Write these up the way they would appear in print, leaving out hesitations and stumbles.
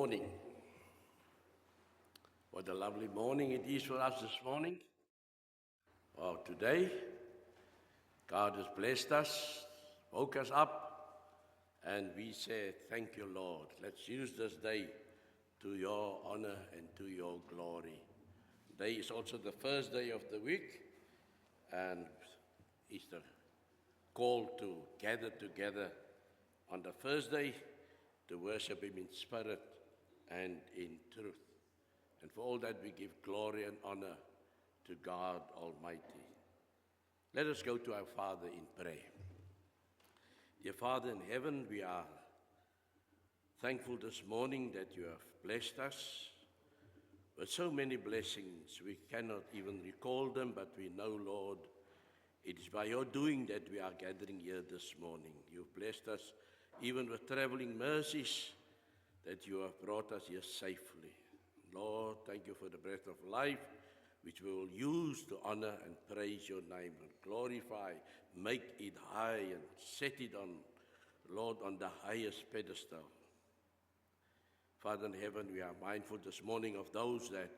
morning. What a lovely morning it is for us this morning. Well, today, God has blessed us, woke us up, and we say, thank you, Lord. Let's use this day to your honor and to your glory. Today is also the first day of the week, and it's the call to gather together on the first day to worship Him in spirit and in truth. And for all that, we give glory and honor to God Almighty. Let us go to our Father in prayer. Dear Father in heaven, we are thankful this morning that you have blessed us with so many blessings. We cannot even recall them, but we know, Lord, it is by your doing that we are gathering here this morning. You've blessed us even with traveling mercies, that you have brought us here safely. Lord, thank you for the breath of life, which we will use to honor and praise your name and glorify, make it high and set it on, Lord, on the highest pedestal. Father in heaven, we are mindful this morning of those that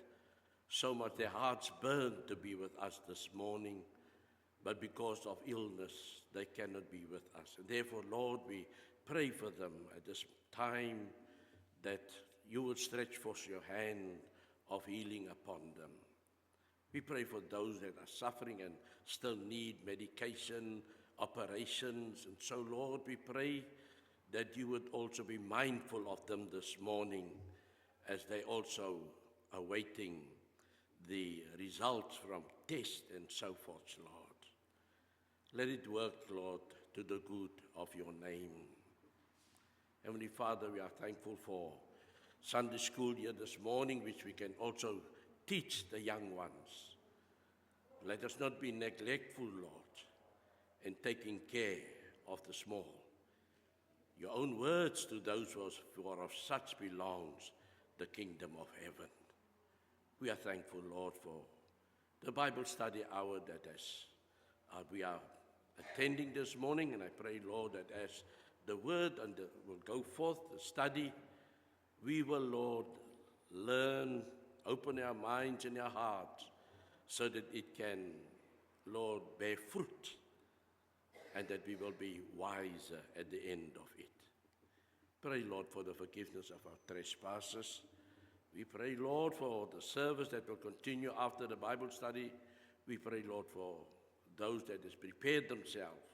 so much their hearts burn to be with us this morning, but because of illness, they cannot be with us. And therefore, Lord, we pray for them at this time that you would stretch forth your hand of healing upon them. We pray for those that are suffering and still need medication, operations. And so, Lord, we pray that you would also be mindful of them this morning as they also are awaiting the results from tests and so forth, Lord. Let it work, Lord, to the good of your name. Heavenly Father, we are thankful for Sunday school here this morning, which we can also teach the young ones. Let us not be neglectful, Lord, in taking care of the small. Your own words to those who are of such belongs the kingdom of heaven. We are thankful, Lord, for the Bible study hour that we are attending this morning, and I pray, Lord, that as the word will go forth, the study, we will, Lord, learn, open our minds and our hearts so that it can, Lord, bear fruit and that we will be wiser at the end of it. Pray, Lord, for the forgiveness of our trespasses. We pray, Lord, for the service that will continue after the Bible study. We pray, Lord, for those that has prepared themselves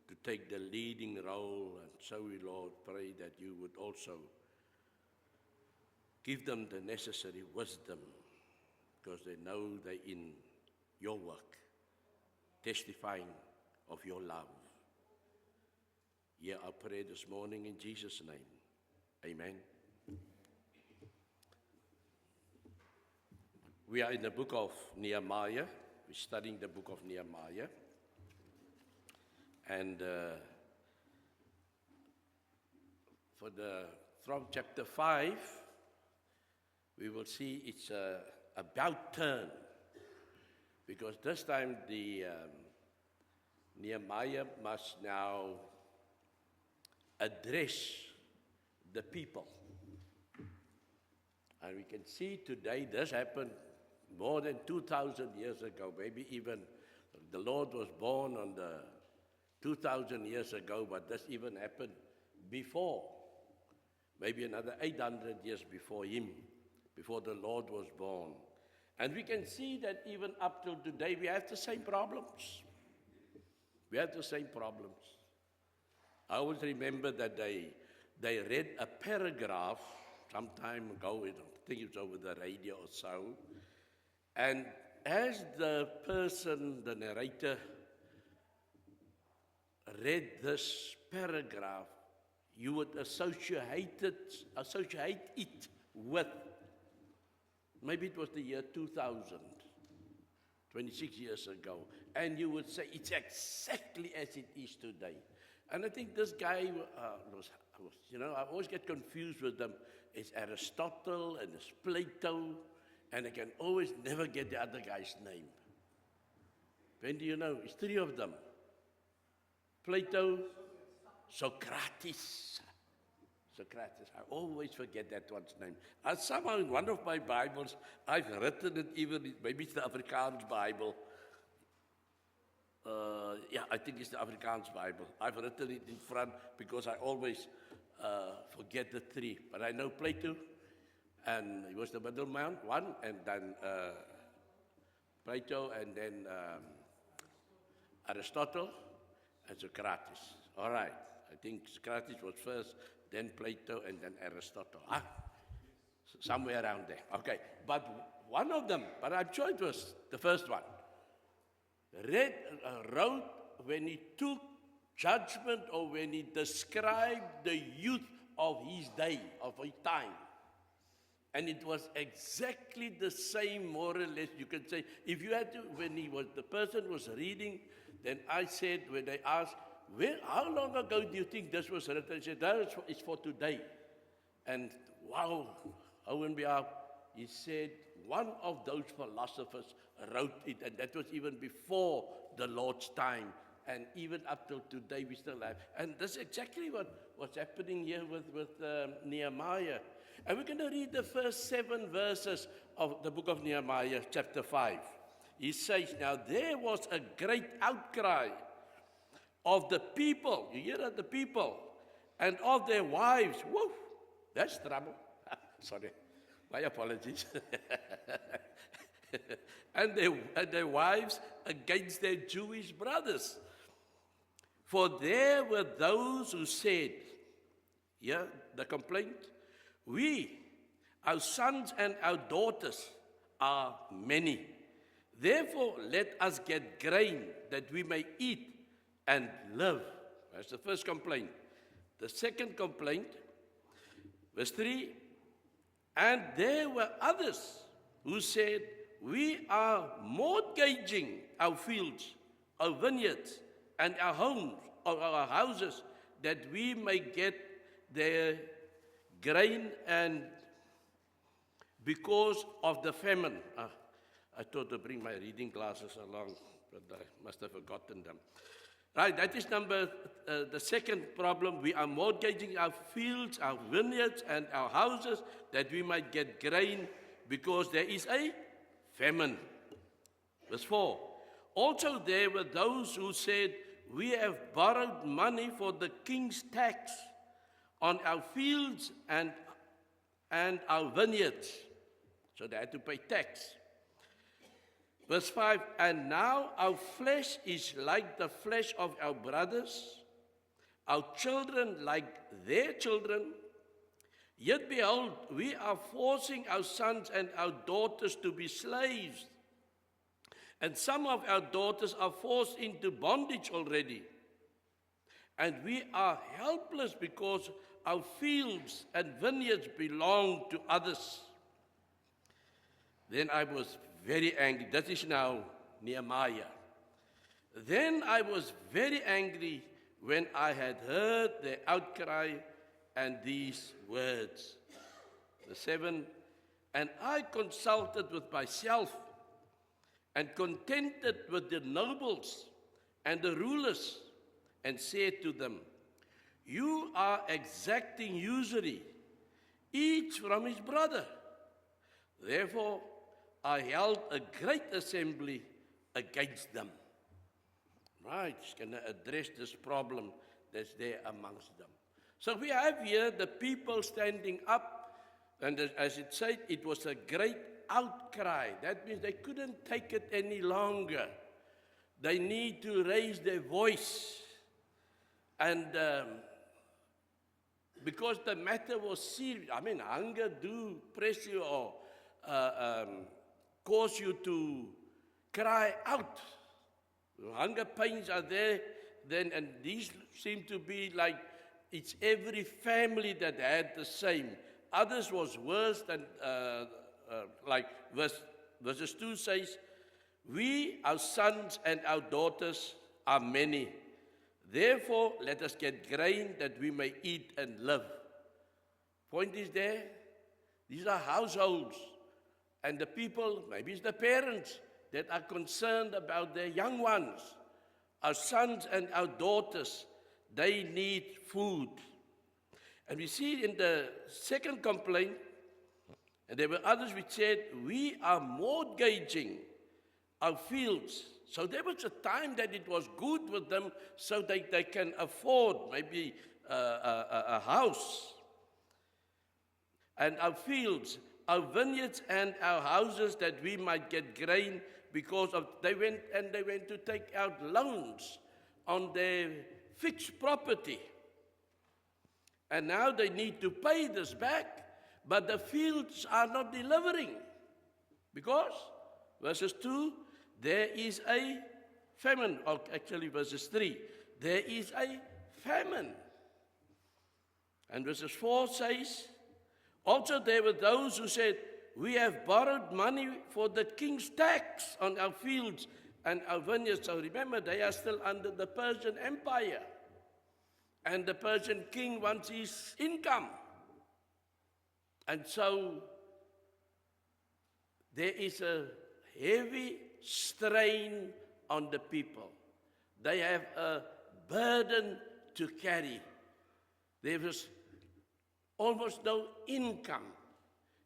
to take the leading role. And so we, Lord, pray that you would also give them the necessary wisdom, because they know they're in your work, testifying of your love. Hear our prayer this morning in Jesus' name. Amen. We are in the book of Nehemiah. We're studying the book of Nehemiah. And from chapter 5, we will see it's about turn, because this time the Nehemiah must now address the people. And we can see today this happened more than 2,000 years ago, maybe even the Lord was born on the 2,000 years ago, but this even happened before, maybe another 800 years before him, before the Lord was born. And we can see that even up till today, we have the same problems. We have the same problems. I always remember that they read a paragraph some time ago, I think it was over the radio or so, and as the person, the narrator, read this paragraph, you would associate it with, maybe it was the year 2000, 26 years ago, and you would say it's exactly as it is today. And I think this guy was, I always get confused with them. It's Aristotle and it's Plato, and I can always never get the other guy's name. When do you know? It's three of them. Plato, Socrates. Socrates. I always forget that one's name. Somehow in one of my Bibles, I've written it even, maybe it's the Afrikaans Bible. Yeah, I think it's the Afrikaans Bible. I've written it in front because I always forget the three. But I know Plato, and he was the middleman, one, and then Plato, and then Aristotle, and Socrates. All right. I think Socrates was first, then Plato, and then Aristotle. Somewhere around there. Okay. But one of them, but I'm sure it was the first one, wrote when he took judgment or when he described the youth of his day, of his time. And it was exactly the same, more or less, you can say. If you had to, the person was reading, then I said, when they asked, how long ago do you think this was written? I said, that is for today. And wow, Owen Beab, he said, one of those philosophers wrote it, and that was even before the Lord's time. And even up till today, we still have. And that's exactly what's happening here with Nehemiah. And we're going to read the first 7 verses of the book of Nehemiah, chapter 5. He says, now there was a great outcry of the people. You hear that? The people. And of their wives. Whoa, that's trouble. Sorry, my apologies. and their wives against their Jewish brothers. For there were those who said, yeah, the complaint, our sons and our daughters are many. Therefore, let us get grain that we may eat and live. That's the first complaint. The second complaint, verse 3, and there were others who said, we are mortgaging our fields, our vineyards, and our homes, or our houses, that we may get their grain, and because of the famine. I thought to bring my reading glasses along, but I must have forgotten them. Right, that is the second problem. We are mortgaging our fields, our vineyards, and our houses, that we might get grain, because there is a famine. Verse 4. Also there were those who said, we have borrowed money for the king's tax on our fields and our vineyards. So they had to pay tax. Verse 5, and now our flesh is like the flesh of our brothers, our children like their children. Yet behold, we are forcing our sons and our daughters to be slaves. And some of our daughters are forced into bondage already. And we are helpless because our fields and vineyards belong to others. Then I was very angry. That is now Nehemiah. Then I was very angry when I had heard their outcry and these words. Verse 7, and I consulted with myself and contended with the nobles and the rulers, and said to them, you are exacting usury, each from his brother. Therefore, I held a great assembly against them. Right, he's going to address this problem that's there amongst them. So we have here the people standing up, and as it said, it was a great outcry. That means they couldn't take it any longer. They need to raise their voice. And because the matter was serious, I mean, hunger do press you or cause you to cry out. Hunger pains are there, then, and these seem to be like it's every family that had the same. Others was worse than, like verses 2 says, we, our sons and our daughters, are many. Therefore, let us get grain that we may eat and live. Point is there, these are households. And the people, maybe it's the parents, that are concerned about their young ones. Our sons and our daughters, they need food. And we see in the second complaint, and there were others which said, we are mortgaging our fields. So there was a time that it was good with them so they can afford maybe a house. And our fields, our vineyards and our houses, that we might get grain, because of they went to take out loans on their fixed property. And now they need to pay this back, but the fields are not delivering. Because, verses 2, there is a famine, or actually verses 3, there is a famine. And verses 4 says, also there were those who said, we have borrowed money for the king's tax on our fields and our vineyards. So remember, they are still under the Persian Empire. And the Persian king wants his income. And so there is a heavy strain on the people. They have a burden to carry. There is almost no income.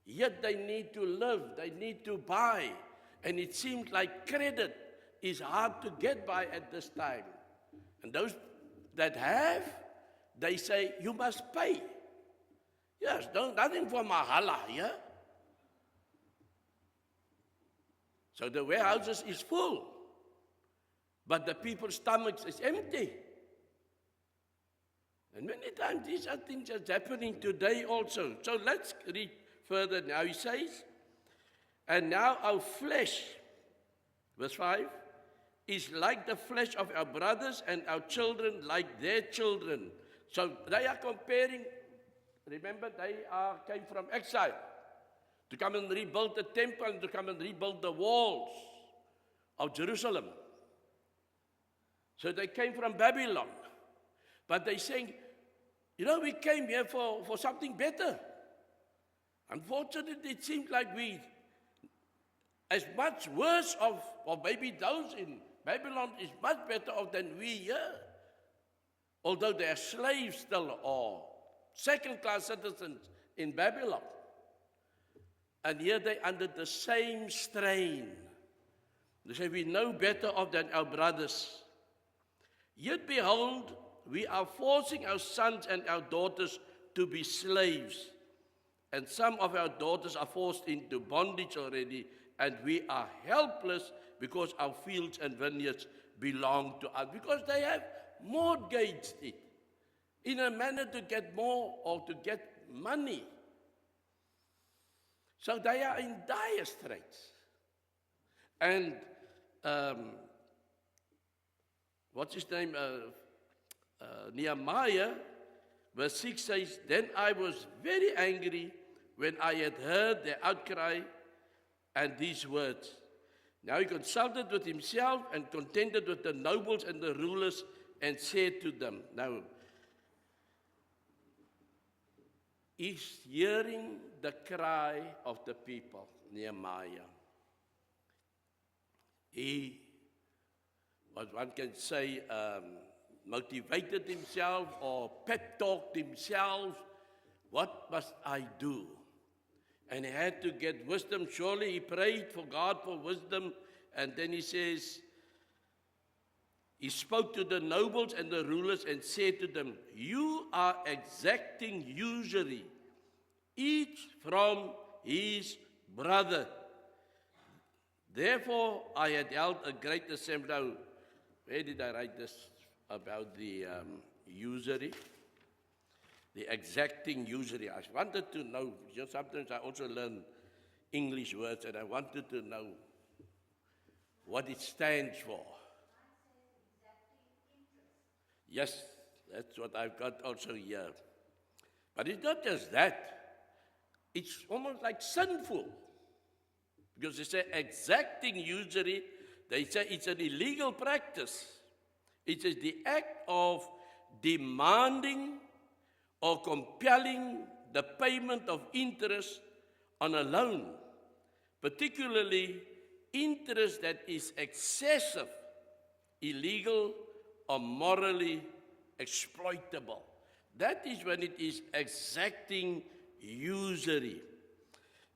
Yet they need to live, they need to buy. And it seems like credit is hard to get by at this time. And those that have, they say, you must pay. Yes, nothing for mahala here. So the warehouses is full, but the people's stomachs is empty. And many times these are things that's happening today also. So let's read further now. He says, and now our flesh, verse 5, is like the flesh of our brothers, and our children like their children. So they are comparing, remember they came from exile to come and rebuild the temple and to come and rebuild the walls of Jerusalem. So they came from Babylon. But they're saying, we came here for something better. Unfortunately, it seems like we, as much worse of, or maybe those in Babylon is much better off than we here. Although they are slaves still, or second-class citizens in Babylon. And here they're under the same strain. They say, we know better off than our brothers. Yet behold, we are forcing our sons and our daughters to be slaves. And some of our daughters are forced into bondage already, and we are helpless because our fields and vineyards belong to us. Because they have mortgaged it in a manner to get more or to get money. So they are in dire straits. And what's his name? Nehemiah, verse 6 says, then I was very angry when I had heard their outcry and these words. Now he consulted with himself and contended with the nobles and the rulers and said to them, now, he's hearing the cry of the people, Nehemiah. He, what one can say, motivated himself or pep talked himself. What must I do? And he had to get wisdom. Surely he prayed for God for wisdom. And then he says, he spoke to the nobles and the rulers and said to them, you are exacting usury, each from his brother. Therefore I had held a great assembly. Now, where did I write this about the usury? The exacting usury. I wanted to know, sometimes I also learn English words, and I wanted to know what it stands for. Yes, that's what I've got also here. But it's not just that. It's almost like sinful. Because they say exacting usury, they say it's an illegal practice. It is the act of demanding or compelling the payment of interest on a loan, particularly interest that is excessive, illegal, or morally exploitable. That is when it is exacting usury.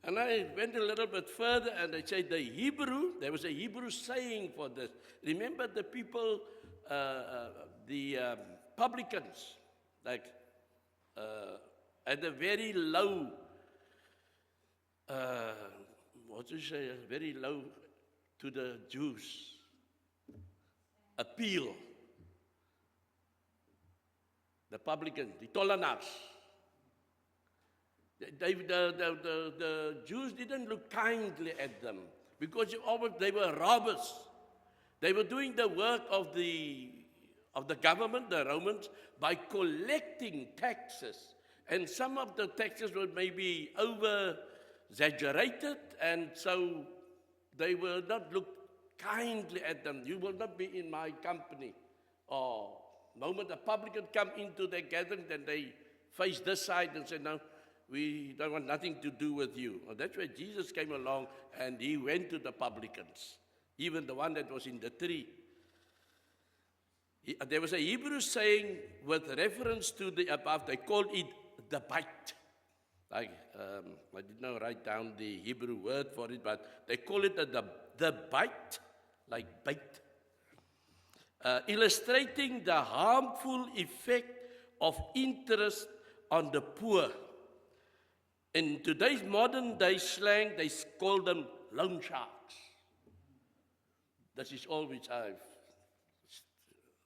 And I went a little bit further and I said there was a Hebrew saying for this. Remember the people, the publicans, like at a very low, very low to the Jews, appeal. The publicans, the Tolanas. The Jews didn't look kindly at them because they were robbers. They were doing the work of the government, the Romans, by collecting taxes. And some of the taxes were maybe over-exaggerated, and so they will not look kindly at them. You will not be in my company. Or the moment a publican come into their gathering, then they face this side and say, no, we don't want nothing to do with you. Well, that's where Jesus came along and he went to the publicans, even the one that was in the tree. There was a Hebrew saying with reference to the above, they called it the bite. I did not write down the Hebrew word for it, but they call it the bite, like bait. Illustrating the harmful effect of interest on the poor. In today's modern day slang, they call them loan sharks. This is all which I've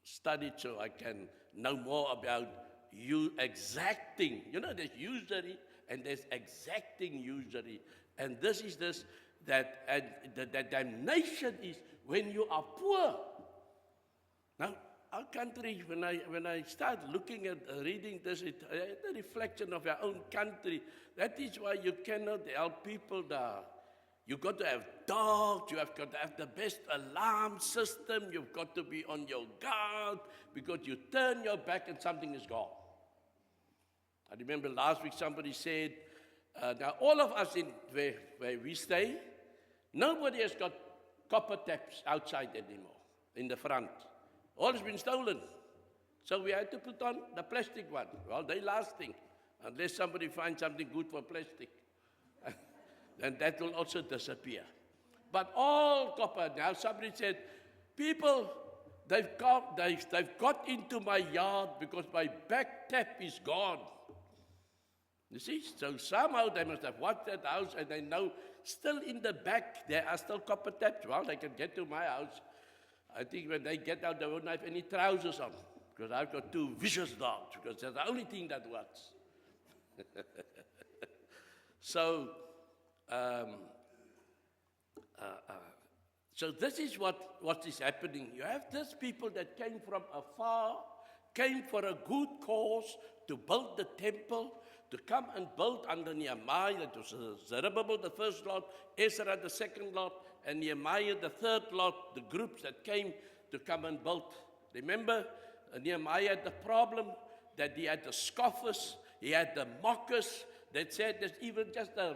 studied so I can know more about you exacting. You know, there's usury and there's exacting usury. And this is the damnation is when you are poor. Now, our country, when I start looking at reading this, it's a reflection of our own country. That is why you cannot help people there. You've got to have dogs, you have got to have the best alarm system, you've got to be on your guard, because you turn your back and something is gone. I remember last week somebody said, now all of us where we stay, nobody has got copper taps outside anymore, in the front. All has been stolen. So we had to put on the plastic one. Well, they're lasting, unless somebody finds something good for plastic. And that will also disappear. But all copper, now somebody said, people, they've got into my yard because my back tap is gone. You see, so somehow they must have watched that house and they know still in the back there are still copper taps. Well, they can get to my house. I think when they get out, they won't have any trousers on, because I've got two vicious dogs, because that's the only thing that works. So this is what is happening. You have these people that came from afar, came for a good cause to build the temple, to come and build under Nehemiah. That was Zerubbabel, the first lot, Ezra, the second lot, and Nehemiah, the third lot, the groups that came to come and build. Remember, Nehemiah had the problem that he had the scoffers, he had the mockers that said there's even just a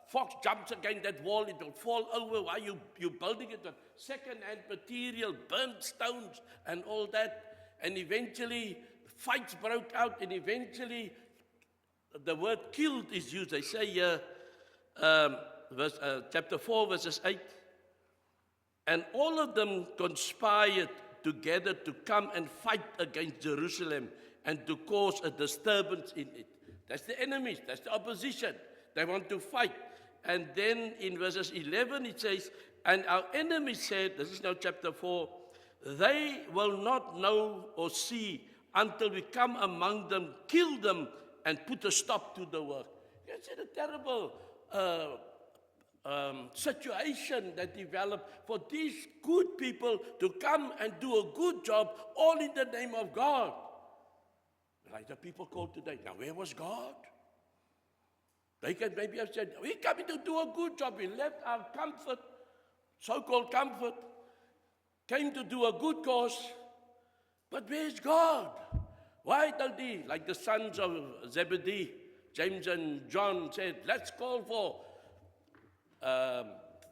fox jumps against that wall, it will fall over. Why you building it with second-hand material, burnt stones and all that? And eventually fights broke out, and eventually the word killed is used. They say here, chapter 4, verses 8. And all of them conspired together to come and fight against Jerusalem and to cause a disturbance in it. That's the enemies, that's the opposition. They want to fight. And then in verses 11 it says, and our enemies said, this is now chapter 4, they will not know or see until we come among them, kill them, and put a stop to the work. It's a terrible situation that developed for these good people to come and do a good job, all in the name of God. Like the people called today. Now, where was God? They can maybe have said, we're coming to do a good job. We left our comfort, so-called comfort, came to do a good cause. But where's God? Why don't he, like the sons of Zebedee, James and John said, let's call for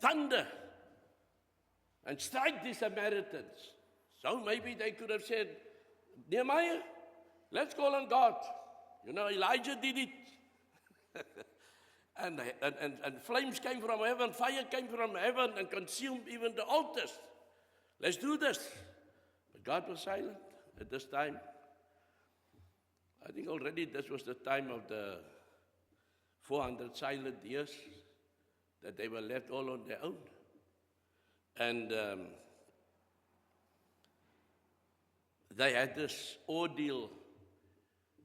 thunder and strike the Samaritans. So maybe they could have said, Nehemiah, Let's call on God. You know, Elijah did it. and flames came from heaven, fire came from heaven and consumed even the altars. Let's do this. But God was silent at this time. I think already this was the time of the 400 silent years that they were left all on their own. And they had this ordeal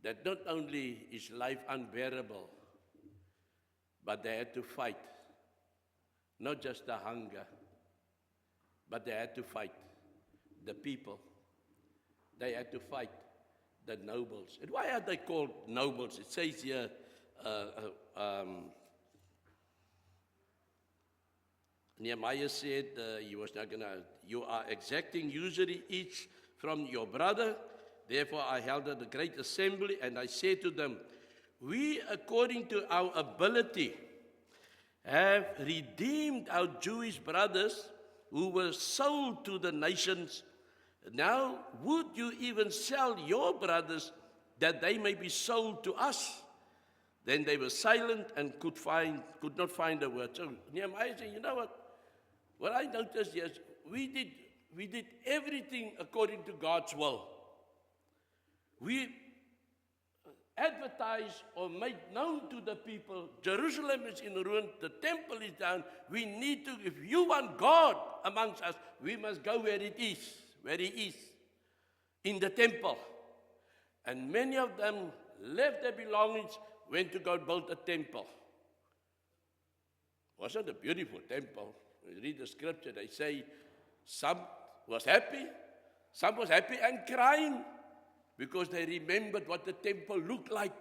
that not only is life unbearable, but they had to fight. Not just the hunger, but they had to fight the people. They had to fight the nobles. And why are they called nobles? It says here, Nehemiah said he was not going to, you are exacting usury each from your brother. Therefore I held a great assembly, and I said to them, we, according to our ability, have redeemed our Jewish brothers who were sold to the nations. Now, would you even sell your brothers that they may be sold to us? Then they were silent and could not find a word. So Nehemiah said, you know what I noticed is we did everything according to God's will. We advertised or made known to the people, Jerusalem is in ruin, the temple is down. We need to, if you want God amongst us, we must go where it is, where He is, in the temple. And many of them left their belongings, went to go build a temple. Wasn't a beautiful temple. When you read the scripture, they say some was happy and crying, because they remembered what the temple looked like,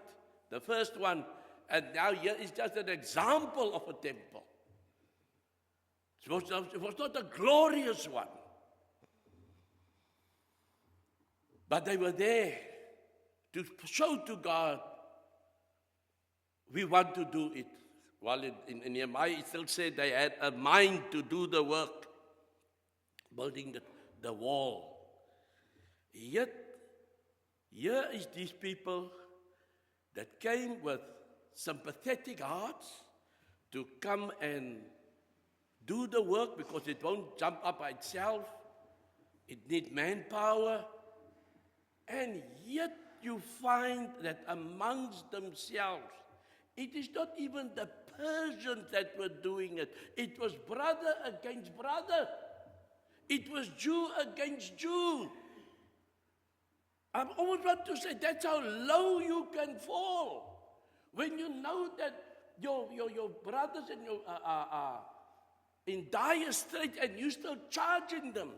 the first one. And now here is just an example of a temple. It was not a glorious one. But they were there to show to God, we want to do it. While in Nehemiah, it still said they had a mind to do the work, building the wall. Yet, here is these people that came with sympathetic hearts to come and do the work, because it won't jump up by itself. It needs manpower. And yet you find that amongst themselves, it is not even the Persians that were doing it. It was brother against brother. It was Jew against Jew. I always want to say that's how low you can fall. When you know that your brothers and your are in dire straits and you still charging them.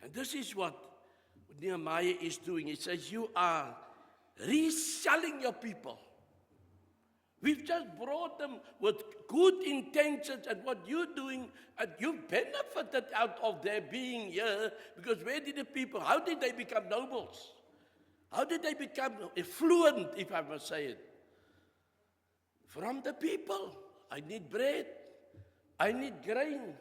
And this is what Nehemiah is doing. He says, you are reselling your people. We've just brought them with good intentions, and what you're doing, and you've benefited out of their being here, because where did the people, how did they become nobles? How did they become affluent, if I must say it? From the people. I need bread. I need grain.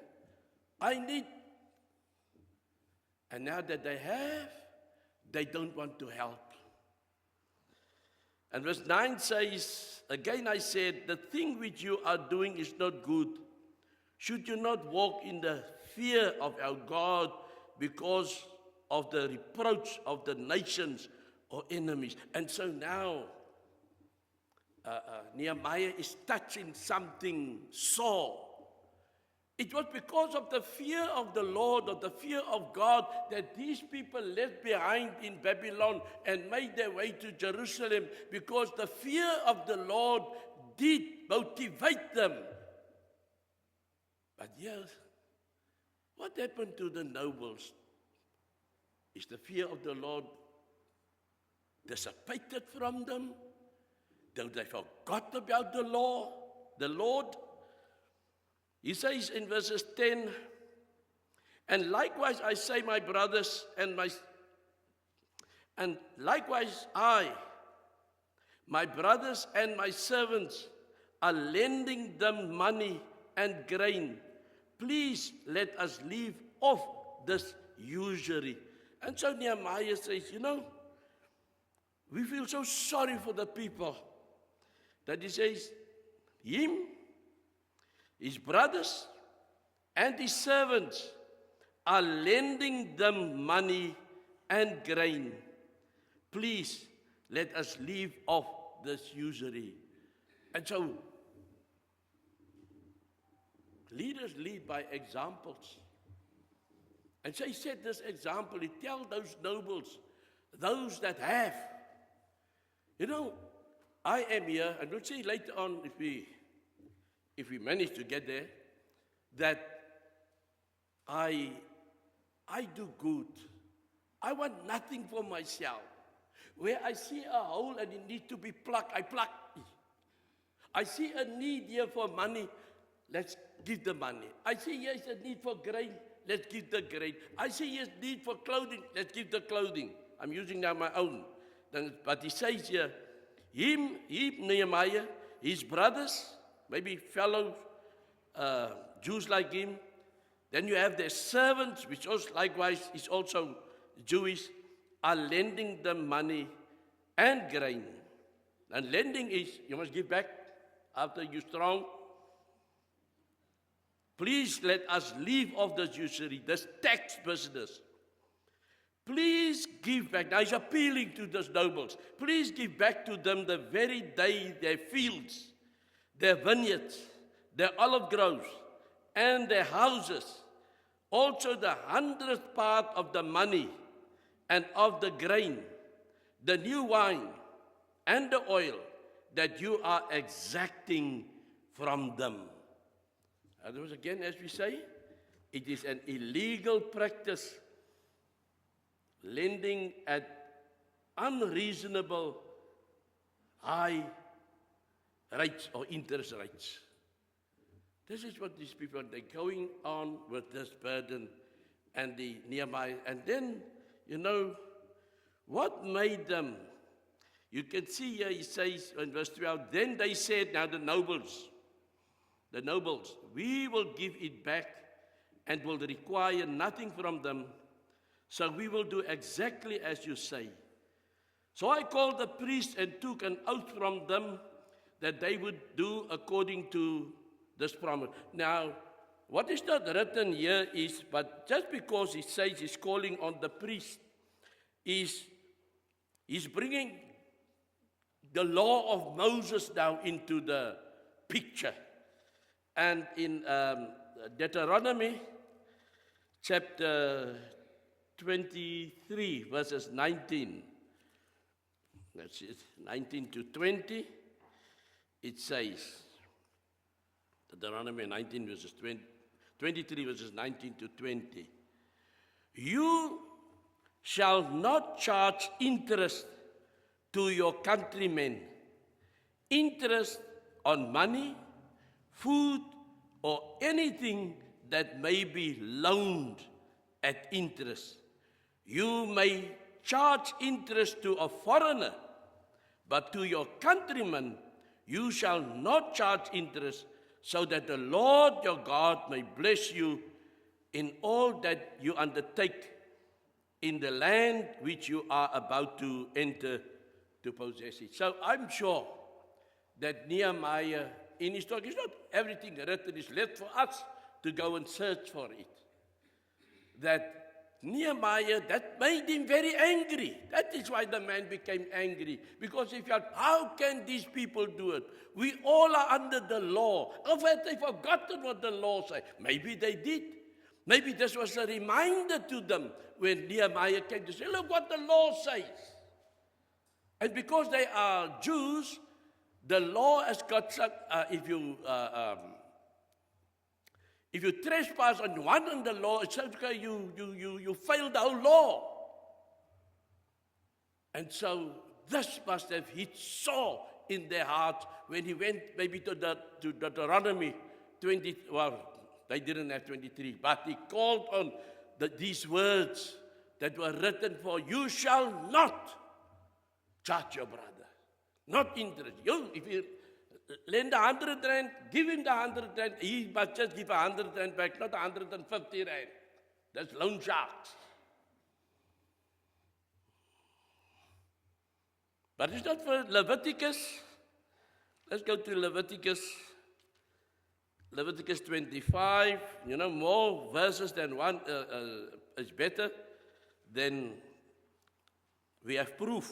And now that they have, they don't want to help. And verse 9 says, again I said, the thing which you are doing is not good. Should you not walk in the fear of our God because of the reproach of the nations or enemies? And so now, Nehemiah is touching something sore. It was because of the fear of the Lord, of the fear of God, that these people left behind in Babylon and made their way to Jerusalem, because the fear of the Lord did motivate them. But yes, what happened to the nobles? Is the fear of the Lord dissipated from them? They forgot about the law, the Lord? He says in verses 10, and likewise I say, my brothers, and likewise I, my brothers and my servants, are lending them money and grain. Please let us leave off this usury. And so Nehemiah says, we feel so sorry for the people that he says, him, his brothers, and his servants are lending them money and grain. Please, let us leave off this usury. And so, leaders lead by examples. And so he set this example. He tells those nobles, those that have. I am here, and we'll see later on if we manage to get there, that I do good. I want nothing for myself. Where I see a hole and it needs to be plugged, I plug. I see a need here for money, let's give the money. I see here's a need for grain, let's give the grain. I see here's need for clothing, let's give the clothing. I'm using now my own. But he says here, Nehemiah, his brothers, maybe fellow Jews like him. Then you have their servants, which also likewise is also Jewish, are lending them money and grain. And lending is, you must give back after you're strong. Please let us leave off this usury, this tax business. Please give back. Now he's appealing to those nobles. Please give back to them the very day their fields, their vineyards, their olive groves, and their houses, also the 100th part of the money and of the grain, the new wine, and the oil that you are exacting from them. Otherwise, again, as we say, it is an illegal practice, lending at unreasonable high rates or interest rates. This is what these people, they're going on with this burden and the Nehemiah. And then, what made them? You can see here, he says in verse 12, then they said, now the nobles, we will give it back and will require nothing from them. So we will do exactly as you say. So I called the priests and took an oath from them that they would do according to this promise. Now, what is not written here is, but just because he says he's calling on the priest, he's bringing the law of Moses now into the picture. And in Deuteronomy chapter 23, verses 19, that's it, 19 to 20, it says, Deuteronomy 19 verses 23 verses 19 to 20. You shall not charge interest to your countrymen, interest on money, food, or anything that may be loaned at interest. You may charge interest to a foreigner, but to your countrymen you shall not charge interest, so that the Lord your God may bless you in all that you undertake in the land which you are about to enter to possess it. So I'm sure that Nehemiah, in his talk, it's not everything written is left for us to go and search for it. That Nehemiah, that made him very angry. That is why the man became angry. Because he felt, how can these people do it? We all are under the law. Of had they forgotten what the law said? Maybe they did. Maybe this was a reminder to them when Nehemiah came to say, look what the law says. And because they are Jews, the law has got some, if you trespass on one in the law, it's okay, you fail the whole law. And so this must have hit sore in their heart when he went maybe to Deuteronomy 20, well, they didn't have 23, but he called on these words that were written for, you shall not charge your brother, not interest. If you lend 100 rand, give him the 100 rand. He must just give 100 rand back, not 150 rand. That's loan sharks. But it's not for Leviticus. Let's go to Leviticus 25. More verses than one is better. Then we have proof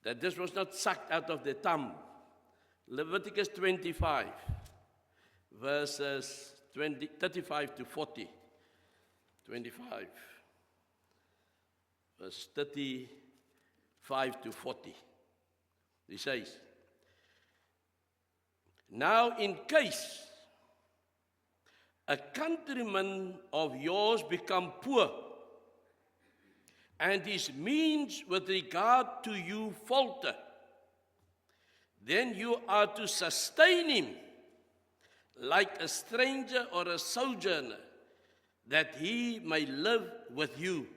that this was not sucked out of the thumb. Leviticus 25, verses 35 to 40. 25, verse 35 to 40. He says, "Now in case a countryman of yours become poor, and his means with regard to you falter, then you are to sustain him like a stranger or a sojourner, that he may live with you.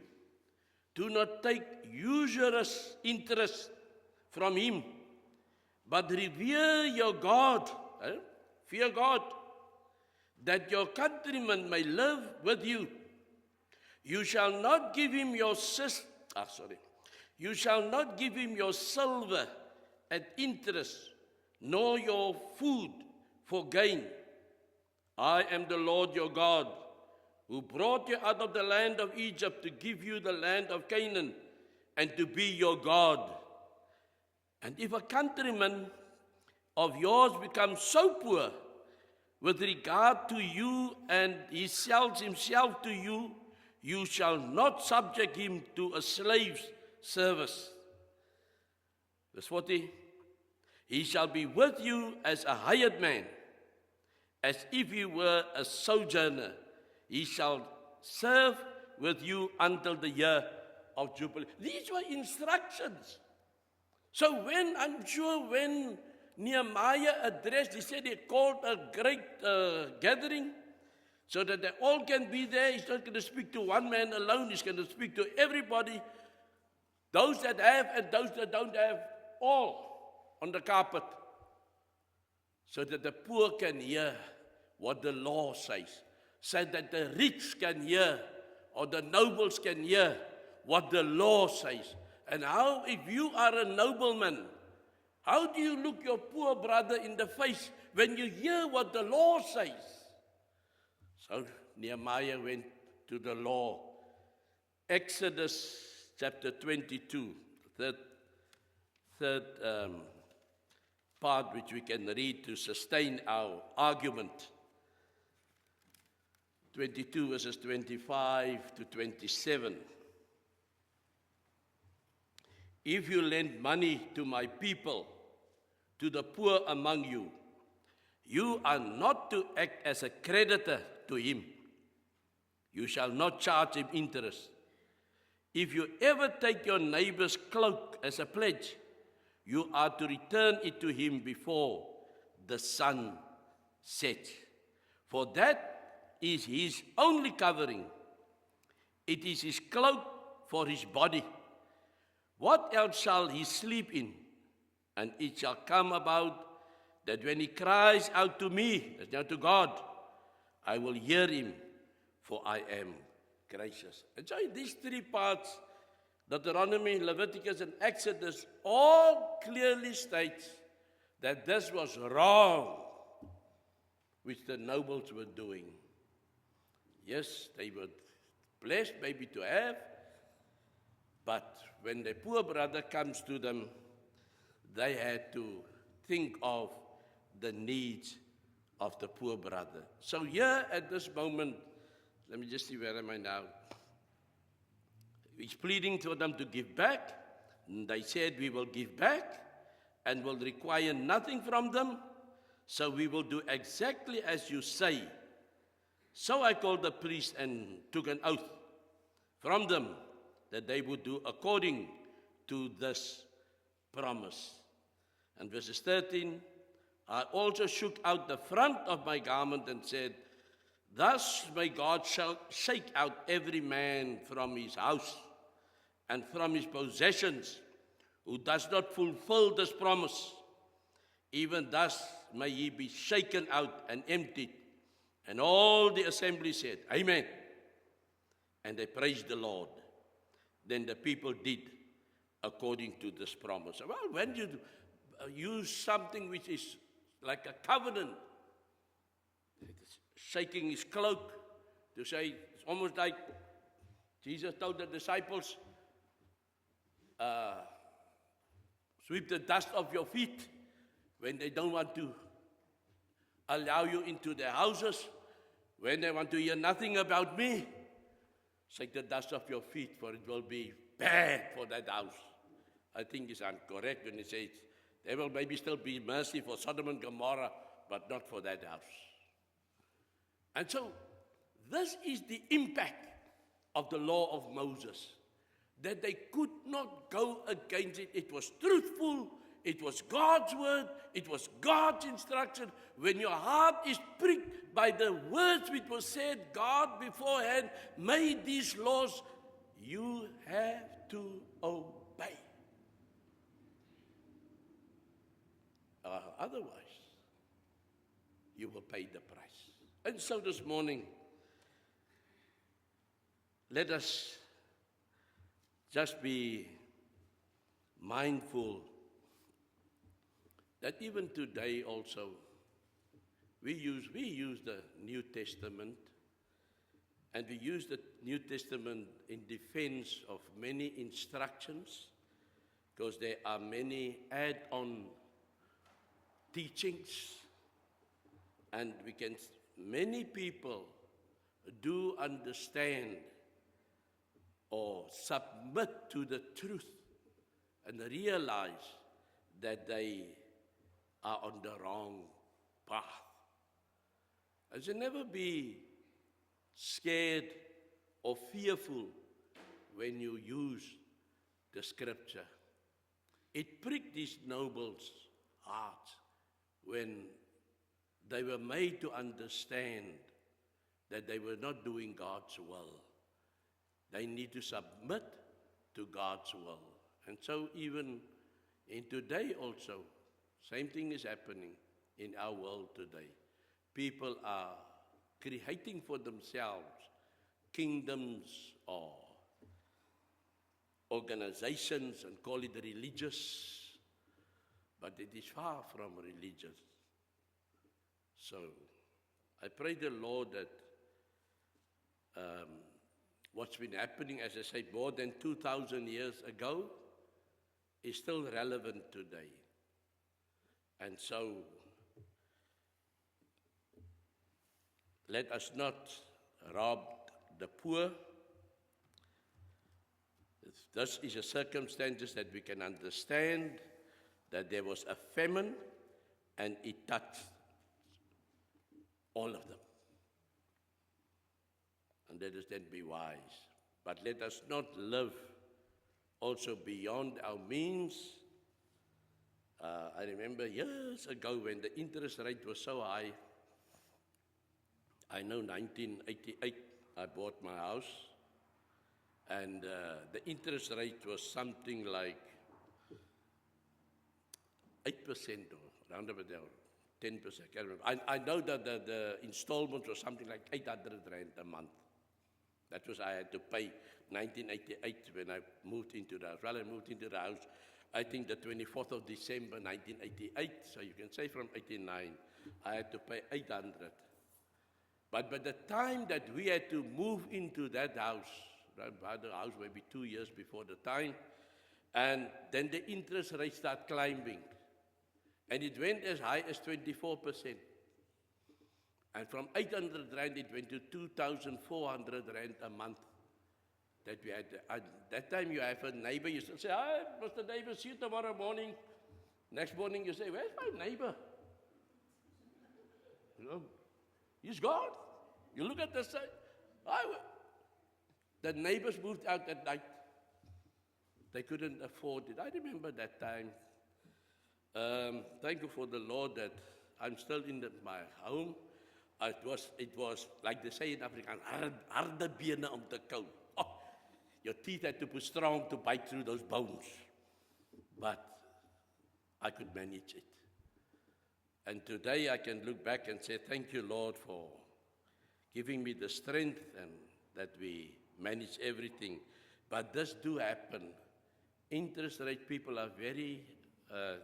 Do not take usurious interest from him, but revere your God," fear God, "that your countryman may live with you. You shall not give him your You shall not give him your silver at interest, nor your food for gain. I am the Lord your God, who brought you out of the land of Egypt to give you the land of Canaan, and to be your God. And if a countryman of yours becomes so poor with regard to you, and he sells himself to you, you shall not subject him to a slave's service." Verse 40, "He shall be with you as a hired man, as if he were a sojourner. He shall serve with you until the year of Jubilee." These were instructions. So I'm sure when Nehemiah addressed, he said he called a great gathering, so that they all can be there. He's not going to speak to one man alone. He's going to speak to everybody, those that have and those that don't have, all on the carpet, so that the poor can hear what the law says, so that the rich can hear, or the nobles can hear what the law says. And how, if you are a nobleman, how do you look your poor brother in the face when you hear what the law says? So Nehemiah went to the law. Exodus chapter 22, third part which we can read to sustain our argument. 22 verses 25 to 27. "If you lend money to my people, to the poor among you, you are not to act as a creditor to him. You shall not charge him interest. If you ever take your neighbor's cloak as a pledge, you are to return it to him before the sun sets. For that is his only covering. It is his cloak for his body. What else shall he sleep in? And it shall come about that when he cries out to me," that's now to God, "I will hear him, for I am gracious." And so in these three parts, Deuteronomy, Leviticus, and Exodus, all clearly states that this was wrong, which the nobles were doing. Yes, they were blessed maybe to have, but when the poor brother comes to them, they had to think of the needs of the poor brother. So here at this moment, let me just see, where am I now? He's pleading for them to give back. And they said, "We will give back and will require nothing from them. So we will do exactly as you say." So I called the priest and took an oath from them that they would do according to this promise. And verses 13, "I also shook out the front of my garment and said, Thus may God shake out every man from his house and from his possessions who does not fulfill this promise. Even thus may he be shaken out and emptied." And all the assembly said, "Amen." And they praised the Lord. Then the people did according to this promise. Well, when you use something which is like a covenant, shaking his cloak to say, it's almost like Jesus told the disciples, sweep the dust off your feet when they don't want to allow you into their houses, when they want to hear nothing about me. Shake the dust off your feet, for it will be bad for that house. I think it's incorrect when it says there will maybe still be mercy for Sodom and Gomorrah, but not for that house. And so, this is the impact of the law of Moses, that they could not go against it. It was truthful, it was God's word, it was God's instruction. When your heart is pricked by the words which were said, God beforehand made these laws, you have to obey. Otherwise, you will pay the price. And so this morning, let us just be mindful that even today also, we use the New Testament, and we use the New Testament in defense of many instructions, because there are many add-on teachings, and many people do understand or submit to the truth and realize that they are on the wrong path. And so never be scared or fearful when you use the scripture. It pricked these nobles' hearts when they were made to understand that they were not doing God's will. They need to submit to God's will. And so even in today also, same thing is happening in our world today. People are creating for themselves kingdoms or organizations and call it religious, but it is far from religious. So I pray the Lord that what's been happening, as I said, more than 2,000 years ago, is still relevant today. And so, let us not rob the poor. This is a circumstances that we can understand, that there was a famine, and it touched all of them. And let us then be wise. But let us not live also beyond our means. I remember years ago when the interest rate was so high. I know 1988, I bought my house, and the interest rate was something like 8% or around about there, 10%, I can't remember. I know that the installment was something like 800 rand a month. That was I had to pay 1988 when I moved into the house. Well, I moved into the house, I think the 24th of December 1988, so you can say from 89, I had to pay 800. But by the time that we had to move into that house, the house maybe 2 years before the time, and then the interest rate started climbing. And it went as high as 24%. And from 800 rand, it went to 2,400 rand a month that we had. At that time, you have a neighbor, you say, hi, Mr. Neighbor, see you tomorrow morning. Next morning, you say, where's my neighbor? You know, he's gone. You look at the side. The neighbors moved out at night. They couldn't afford it. I remember that time. Thank you for the Lord that I'm still in my home. It was like they say in Afrikaans, harde bene om te kou. Oh, your teeth had to be strong to bite through those bones. But I could manage it. And today I can look back and say, thank you, Lord, for giving me the strength and that we manage everything. But this do happen interest rate, people are very,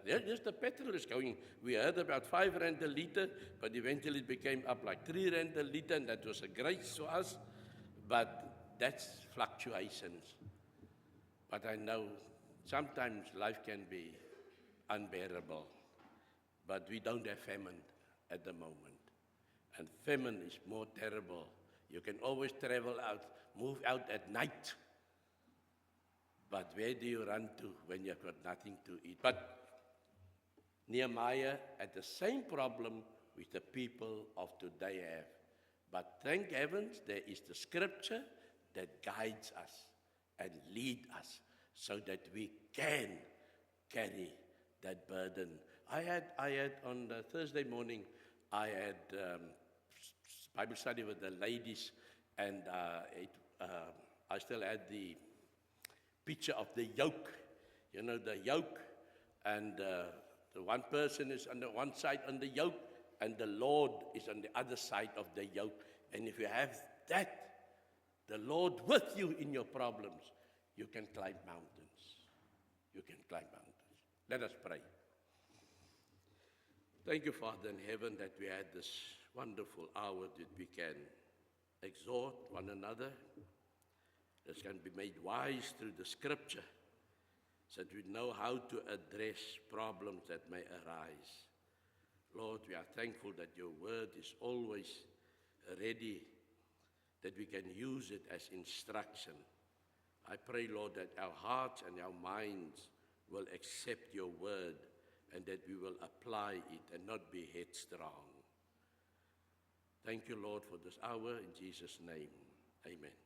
just the petrol is going. We heard about 5 rand a litre, but eventually it became up like 3 rand a litre, and that was a grace to us. But that's fluctuations. But I know sometimes life can be unbearable, but we don't have famine at the moment. And famine is more terrible. You can always travel out, move out at night. But where do you run to when you've got nothing to eat? But Nehemiah had the same problem which the people of today have. But thank heavens there is the scripture that guides us and leads us so that we can carry that burden. I had on the Thursday morning, I had Bible study with the ladies, and I still had the picture of the yoke. You know, the yoke, and the one person is on the one side on the yoke, and the Lord is on the other side of the yoke. And if you have that, the Lord with you in your problems, you can climb mountains. You can climb mountains. Let us pray. Thank you, Father in heaven, that we had this wonderful hour that we can exhort one another, that can be made wise through the scripture, so that we know how to address problems that may arise. Lord, we are thankful that your word is always ready, that we can use it as instruction. I pray, Lord, that our hearts and our minds will accept your word, and that we will apply it and not be headstrong. Thank you, Lord, for this hour. In Jesus' name, amen.